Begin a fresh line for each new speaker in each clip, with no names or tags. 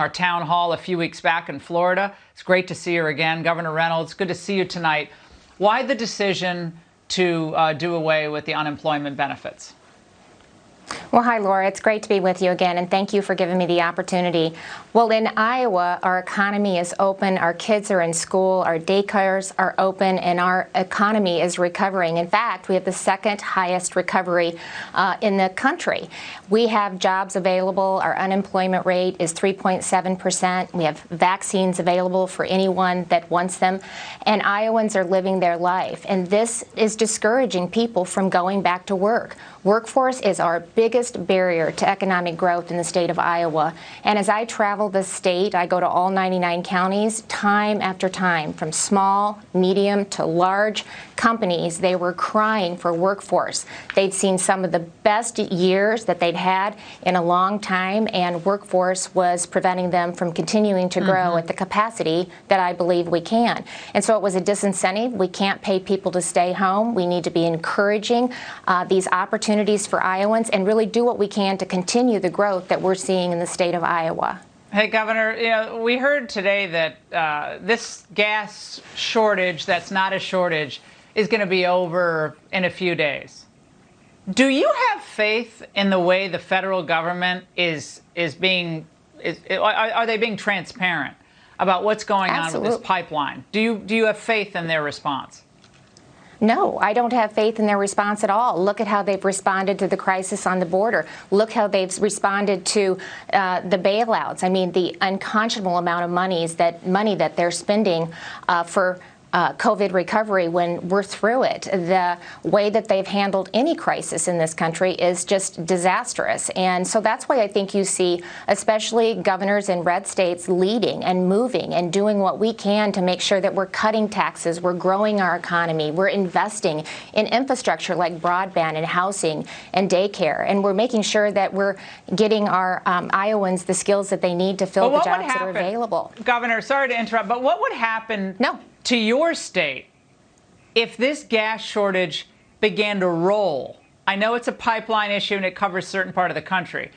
our town hall a few weeks back in Florida. It's great to see her again. Governor Reynolds, good to see you tonight. Why the decision to do away with the unemployment benefits?
Well, hi, Laura. It's great to be with you again, and thank you for giving me the opportunity. Well, in Iowa, our economy is open, our kids are in school, our daycares are open, and our economy is recovering. In fact, we have the second highest recovery in the country. We have jobs available. Our unemployment rate is 3.7%. We have vaccines available for anyone that wants them, and Iowans are living their life. And this is discouraging people from going back to work. Workforce is our biggest barrier to economic growth in the state of Iowa. And as I travel the state, I go to all 99 counties time after time, from small, medium to large companies. They were crying for workforce. They'd seen some of the best years that they'd had in a long time, and workforce was preventing them from continuing to grow at the capacity that I believe we can. And so it was a disincentive. We can't pay people to stay home. We need to be encouraging these opportunities for Iowans and really do what we can to continue the growth that we're seeing in the state of Iowa.
Hey, Governor, we heard today that this gas shortage that's not a shortage is going to be over in a few days. Do you have faith in the way the federal government are they being transparent about what's going on with this pipeline? Do you have faith in their response?
No, I don't have faith in their response at all. Look at how they've responded to the crisis on the border. Look how they've responded to the bailouts. I mean, the unconscionable amount of money that they're spending for COVID recovery when we're through it. The way that they've handled any crisis in this country is just disastrous. And so that's why I think you see especially governors in red states leading and moving and doing what we can to make sure that we're cutting taxes, we're growing our economy, we're investing in infrastructure like broadband and housing and daycare, and we're making sure that we're getting our Iowans the skills that they need to fill the jobs that are available.
Governor, sorry to interrupt, but what would happen to your state if this gas shortage began to roll? I know it's a pipeline issue and it covers a certain part of the country,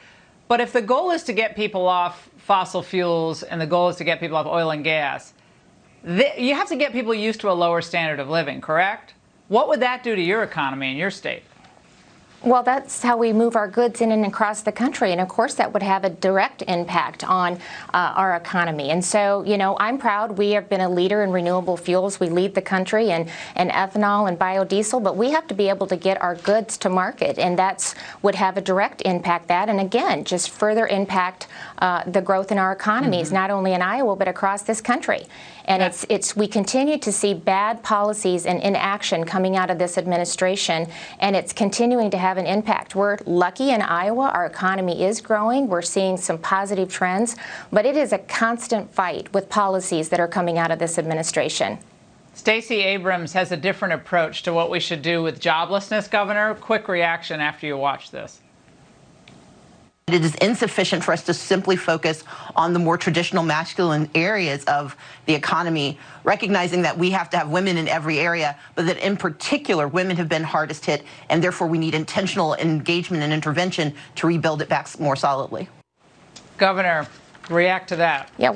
but if the goal is to get people off fossil fuels and the goal is to get people off oil and gas, you have to get people used to a lower standard of living, correct? What would that do to your economy in your state?
Well, that's how we move our goods in and across the country. And of course, that would have a direct impact on our economy. And so, you know, I'm proud we have been a leader in renewable fuels. We lead the country in ethanol and biodiesel, but we have to be able to get our goods to market. And that's would have a direct impact and again, just further impact the growth in our economies, not only in Iowa, but across this country. And we continue to see bad policies and inaction coming out of this administration, and it's continuing to have an impact. We're lucky in Iowa. Our economy is growing. We're seeing some positive trends, but it is a constant fight with policies that are coming out of this administration.
Stacey Abrams has a different approach to what we should do with joblessness, Governor. Quick reaction after you watch this.
It is insufficient for us to simply focus on the more traditional masculine areas of the economy, recognizing that we have to have women in every area, but that in particular, women have been hardest hit, and therefore we need intentional engagement and intervention to rebuild it back more solidly.
Governor, react to that.
Yeah,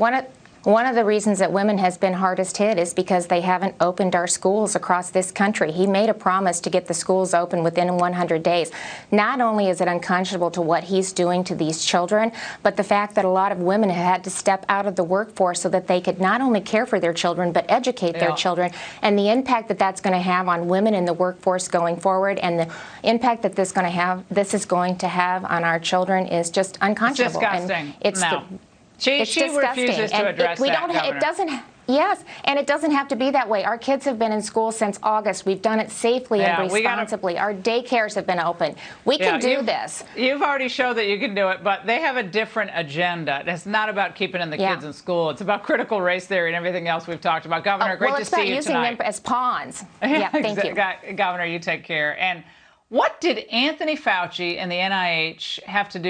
one of the reasons that women has been hardest hit is because they haven't opened our schools across this country. He made a promise to get the schools open within 100 days. Not only is it unconscionable to what he's doing to these children, but the fact that a lot of women have had to step out of the workforce so that they could not only care for their children, but educate their children, and the impact that that's going to have on women in the workforce going forward, and the impact that this is going to have on our children is just unconscionable.
It's disgusting.
And
She refuses to address that.
Yes, and it doesn't have to be that way. Our kids have been in school since August. We've done it safely and responsibly. Our daycares have been open. We can do this.
You've already showed that you can do it, but they have a different agenda. It's not about keeping the kids in school. It's about critical race theory and everything else we've talked about. Governor, great to see you tonight.
It's about using them as pawns. Yeah, thank you.
Governor, you take care. And what did Anthony Fauci and the NIH have to do